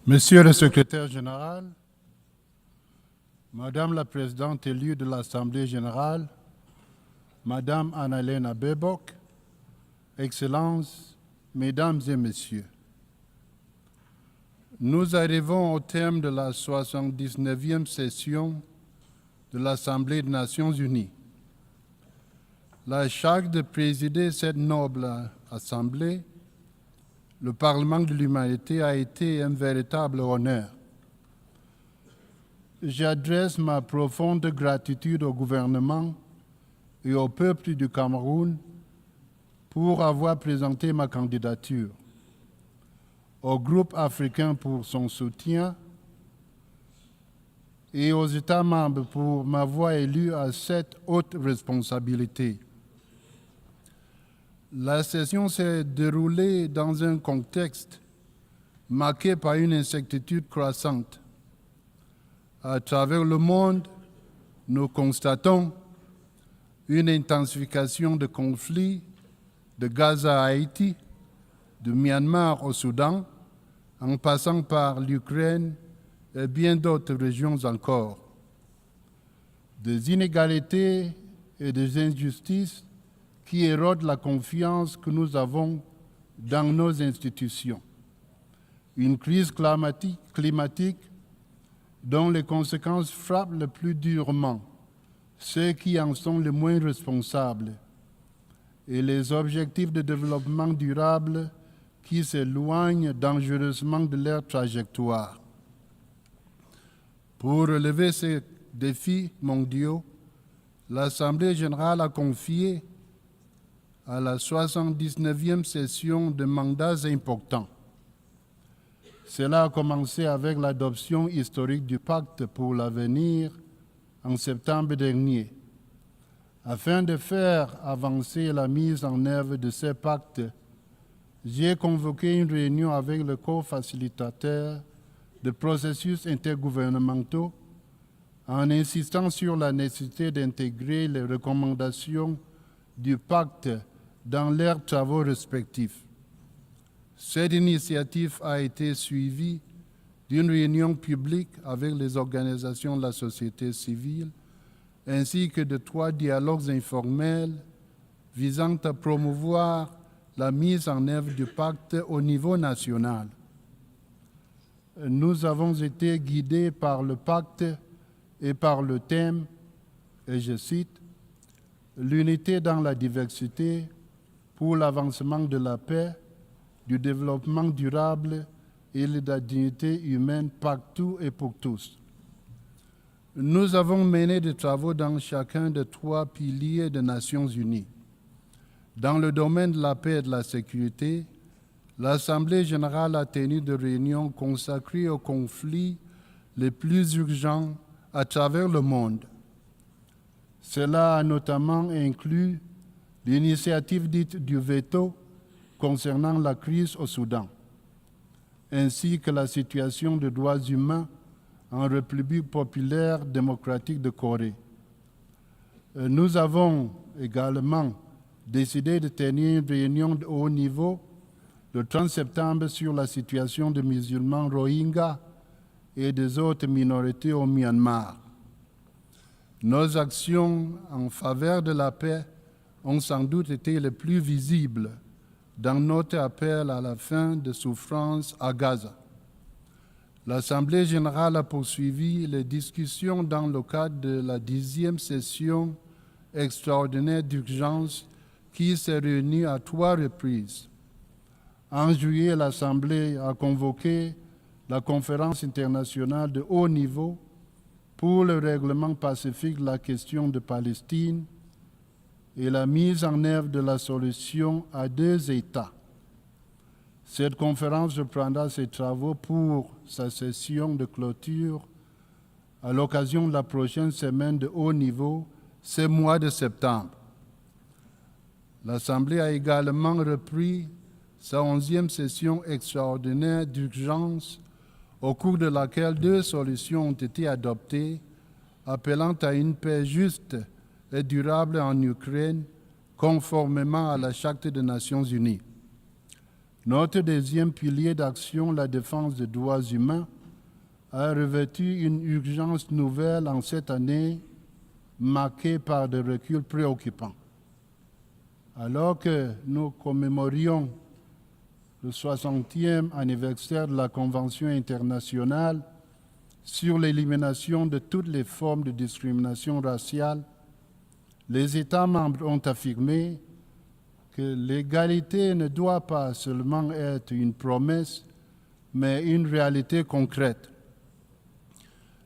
Monsieur le secrétaire général, Madame la présidente élue de l'Assemblée générale, Madame Annalena Baerbock, Excellences, Mesdames et Messieurs, nous arrivons au terme de la 79e session de l'Assemblée des Nations unies. La charge de présider cette noble assemblée, le Parlement de l'humanité, a été un véritable honneur. J'adresse ma profonde gratitude au gouvernement et au peuple du Cameroun pour avoir présenté ma candidature, au groupe africain pour son soutien et aux États membres pour m'avoir élu à cette haute responsabilité. La session s'est déroulée dans un contexte marqué par une incertitude croissante. À travers le monde, nous constatons une intensification de conflits de Gaza à Haïti, de Myanmar au Soudan, en passant par l'Ukraine et bien d'autres régions encore. Des inégalités et des injustices qui érodent la confiance que nous avons dans nos institutions. Une crise climatique dont les conséquences frappent le plus durement ceux qui en sont les moins responsables, et les objectifs de développement durable qui s'éloignent dangereusement de leur trajectoire. Pour relever ces défis mondiaux, l'Assemblée générale a confié à la 79e session de mandats importants. Cela a commencé avec l'adoption historique du pacte pour l'avenir en septembre dernier. Afin de faire avancer la mise en œuvre de ce pacte, j'ai convoqué une réunion avec le co-facilitateur de processus intergouvernementaux en insistant sur la nécessité d'intégrer les recommandations du pacte dans leurs travaux respectifs. Cette initiative a été suivie d'une réunion publique avec les organisations de la société civile, ainsi que de 3 dialogues informels visant à promouvoir la mise en œuvre du pacte au niveau national. Nous avons été guidés par le pacte et par le thème, et je cite, « L'unité dans la diversité pour l'avancement de la paix, du développement durable et de la dignité humaine partout et pour tous ». Nous avons mené des travaux dans chacun des 3 piliers des Nations unies. Dans le domaine de la paix et de la sécurité, l'Assemblée générale a tenu des réunions consacrées aux conflits les plus urgents à travers le monde. Cela a notamment inclus l'initiative dite du veto concernant la crise au Soudan, ainsi que la situation des droits humains en République populaire démocratique de Corée. Nous avons également décidé de tenir une réunion de haut niveau le 30 septembre sur la situation des musulmans Rohingyas et des autres minorités au Myanmar. Nos actions en faveur de la paix ont sans doute été les plus visibles dans notre appel à la fin de souffrance à Gaza. L'Assemblée générale a poursuivi les discussions dans le cadre de la 10e session extraordinaire d'urgence qui s'est réunie à 3 reprises. En juillet, l'Assemblée a convoqué la conférence internationale de haut niveau pour le règlement pacifique de la question de Palestine et la mise en œuvre de la solution à 2 États. Cette conférence reprendra ses travaux pour sa session de clôture à l'occasion de la prochaine semaine de haut niveau, ce mois de septembre. L'Assemblée a également repris sa 11e session extraordinaire d'urgence, au cours de laquelle 2 solutions ont été adoptées, appelant à une paix juste et durable en Ukraine, conformément à la Charte des Nations unies. Notre deuxième pilier d'action, la défense des droits humains, a revêtu une urgence nouvelle en cette année marquée par des reculs préoccupants. Alors que nous commémorions le 60e anniversaire de la Convention internationale sur l'élimination de toutes les formes de discrimination raciale, les États membres ont affirmé que l'égalité ne doit pas seulement être une promesse, mais une réalité concrète.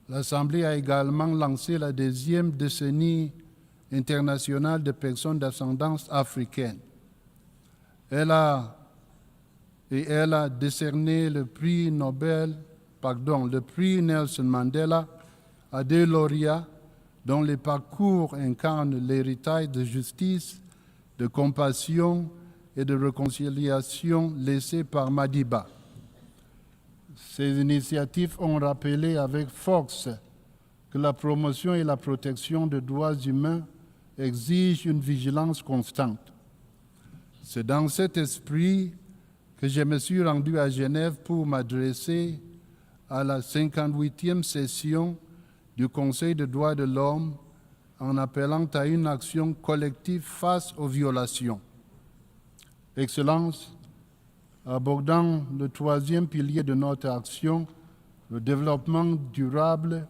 L'Assemblée a également lancé la deuxième décennie internationale de personnes d'ascendance africaine. Elle a décerné le prix Nelson Mandela à deux lauréats dont les parcours incarnent l'héritage de justice, de compassion et de réconciliation laissé par Madiba. Ces initiatives ont rappelé avec force que la promotion et la protection des droits humains exigent une vigilance constante. C'est dans cet esprit que je me suis rendu à Genève pour m'adresser à la 58e session du Conseil des droits de l'homme en appelant à une action collective face aux violations. Excellences, abordant le troisième pilier de notre action, le développement durable,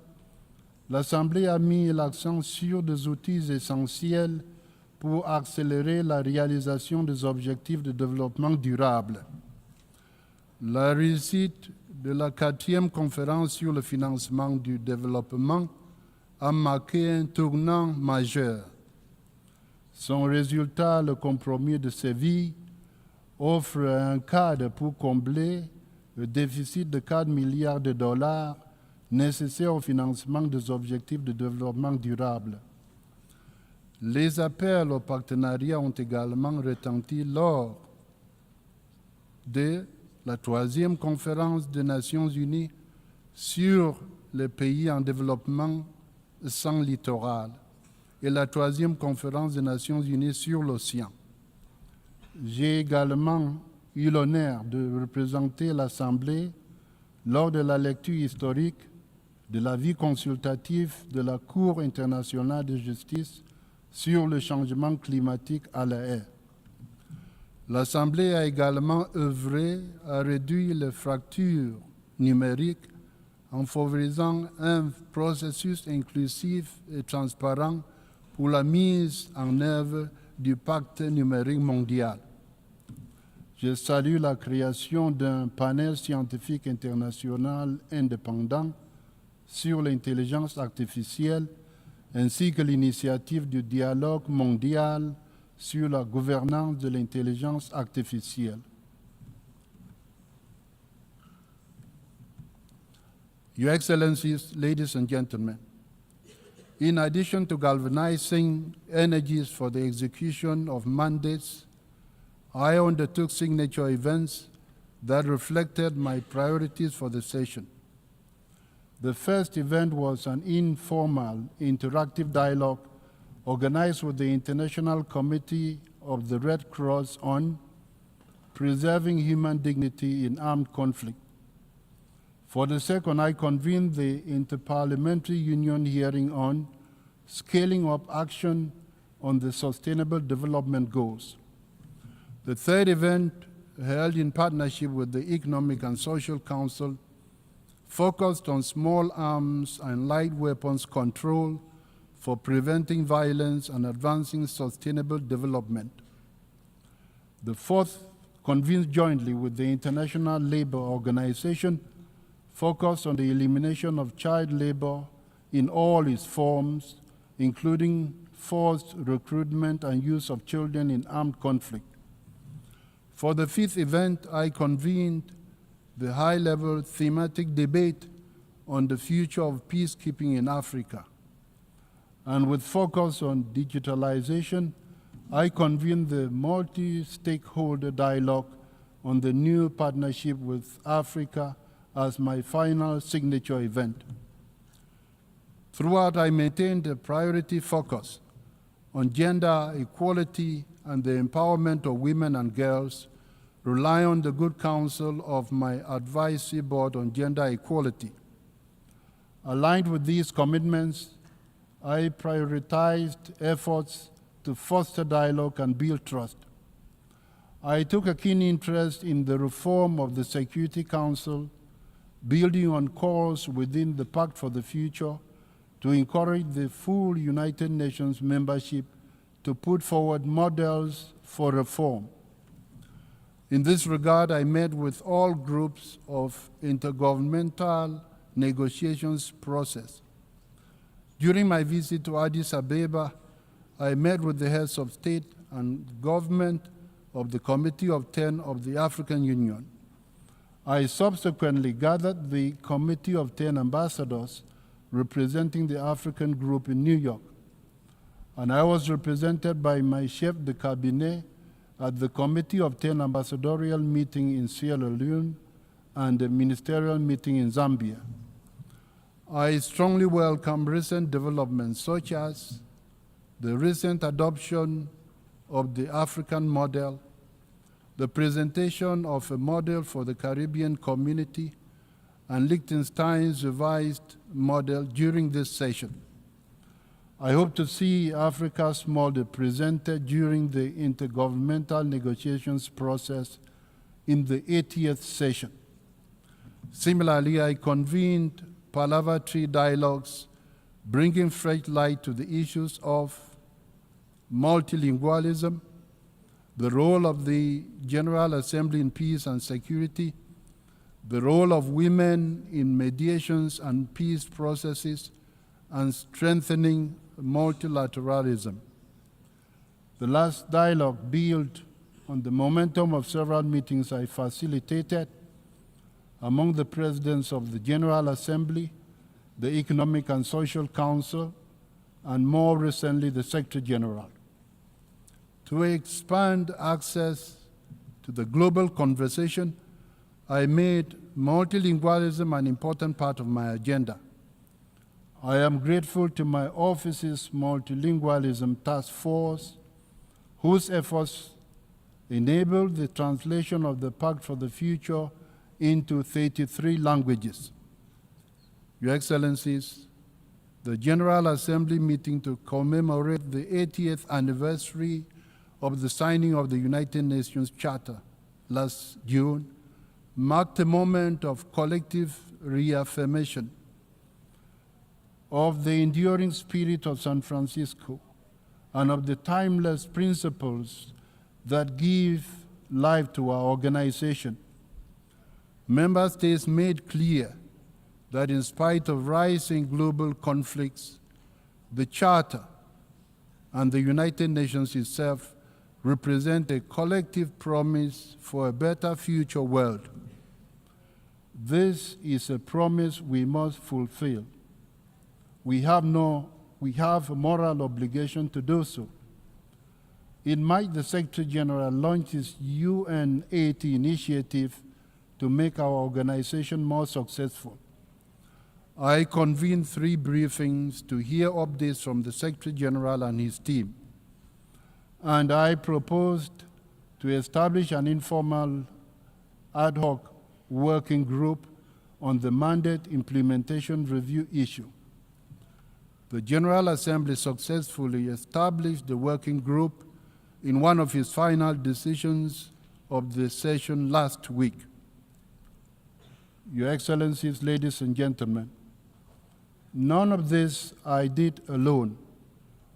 l'Assemblée a mis l'accent sur des outils essentiels pour accélérer la réalisation des objectifs de développement durable. La réussite de la 4e conférence sur le financement du développement a marqué un tournant majeur. Son résultat, le compromis de Séville, offre un cadre pour combler le déficit de 4 milliards de dollars nécessaire au financement des objectifs de développement durable. Les appels au partenariat ont également retenti lors de la 3e conférence des Nations Unies sur les pays en développement sans littoral et la 3e conférence des Nations Unies sur l'océan. J'ai également eu l'honneur de représenter l'Assemblée lors de la lecture historique de l'avis consultatif de la Cour internationale de justice sur le changement climatique à La Haye. L'Assemblée a également œuvré à réduire les fractures numériques en favorisant un processus inclusif et transparent pour la mise en œuvre du pacte numérique mondial. Je salue la création d'un panel scientifique international indépendant sur l'intelligence artificielle ainsi que l'initiative du dialogue mondial sur la gouvernance de l'intelligence artificielle. Your Excellencies, ladies and gentlemen, in addition to galvanizing energies for the execution of mandates, I undertook signature events that reflected my priorities for the session. The first event was an informal, interactive dialogue organized with the International Committee of the Red Cross on preserving human dignity in armed conflict. For the second, I convened the Interparliamentary Union hearing on scaling up action on the Sustainable Development Goals. The third event, held in partnership with the Economic and Social Council, focused on small arms and light weapons control for preventing violence and advancing sustainable development. The fourth, convened jointly with the International Labour Organization, focused on the elimination of child labor in all its forms, including forced recruitment and use of children in armed conflict. For the fifth event, I convened the high-level thematic debate on the future of peacekeeping in Africa. And with focus on digitalization, I convened the multi-stakeholder dialogue on the new partnership with Africa as my final signature event. Throughout, I maintained a priority focus on gender equality and the empowerment of women and girls, rely on the good counsel of my advisory board on gender equality. Aligned with these commitments, I prioritized efforts to foster dialogue and build trust. I took a keen interest in the reform of the Security Council, building on calls within the Pact for the Future to encourage the full United Nations membership to put forward models for reform. In this regard, I met with all groups of intergovernmental negotiations process. During my visit to Addis Ababa, I met with the heads of state and government of the Committee of 10 of the African Union. I subsequently gathered the Committee of 10 ambassadors representing the African group in New York, and I was represented by my chef de cabinet at the Committee of 10 ambassadorial meeting in Sierra Leone and the ministerial meeting in Zambia. I strongly welcome recent developments such as the recent adoption of the African model, the presentation of a model for the Caribbean community, and Liechtenstein's revised model during this session. I hope to see Africa's model presented during the intergovernmental negotiations process in the 80th session. Similarly, I convened parliamentary dialogues, bringing fresh light to the issues of multilingualism, the role of the General Assembly in peace and security, the role of women in mediations and peace processes, and strengthening multilateralism. The last dialogue built on the momentum of several meetings I facilitated among the presidents of the General Assembly, the Economic and Social Council, and more recently, the Secretary General. To expand access to the global conversation, I made multilingualism an important part of my agenda. I am grateful to my office's Multilingualism Task Force, whose efforts enabled the translation of the Pact for the Future into 33 languages. Your Excellencies, the General Assembly meeting to commemorate the 80th anniversary of the signing of the United Nations Charter last June marked a moment of collective reaffirmation of the enduring spirit of San Francisco and of the timeless principles that give life to our organization. Member states made clear that in spite of rising global conflicts, the Charter and the United Nations itself represent a collective promise for a better future world. This is a promise we must fulfill. We have a moral obligation to do so. In March, the Secretary General launched his UN 80 initiative to make our organization more successful. I convened 3 briefings to hear updates from the Secretary General and his team, and I proposed to establish an informal ad hoc working group on the mandate implementation review issue. The General Assembly successfully established the working group in one of its final decisions of the session last week. Your Excellencies, ladies and gentlemen, none of this I did alone.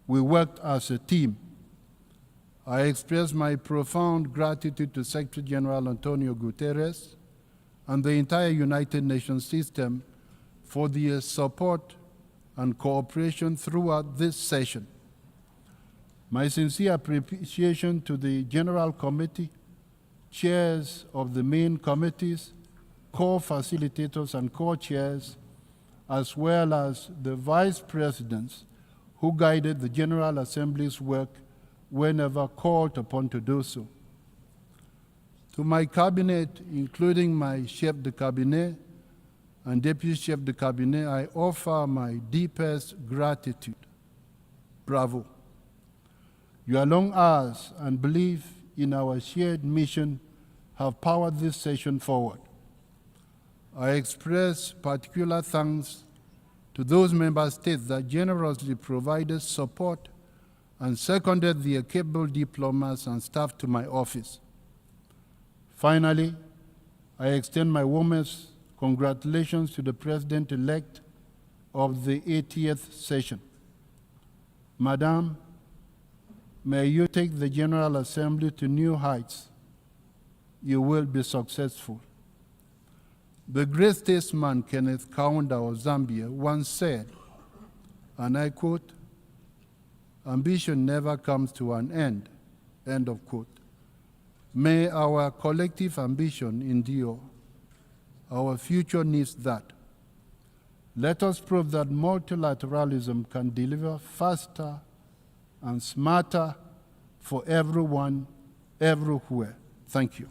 We worked as a team. I express my profound gratitude to Secretary General Antonio Guterres and the entire United Nations system for their support and cooperation throughout this session. My sincere appreciation to the General Committee, chairs of the main committees, co-facilitators and co-chairs, as well as the vice presidents who guided the General Assembly's work whenever called upon to do so. To my cabinet, including my chef de cabinet and deputy chef de cabinet, I offer my deepest gratitude. Bravo. Your long hours and belief in our shared mission have powered this session forward. I express particular thanks to those member states that generously provided support and seconded their capable diplomats and staff to my office. Finally, I extend my warmest congratulations to the President-elect of the 80th session. Madam, may you take the General Assembly to new heights. You will be successful. The great statesman Kenneth Kaunda of Zambia once said, and I quote, "Ambition never comes to an end," end of quote. May our collective ambition endure. Our future needs that. Let us prove that multilateralism can deliver faster and smarter for everyone, everywhere. Thank you.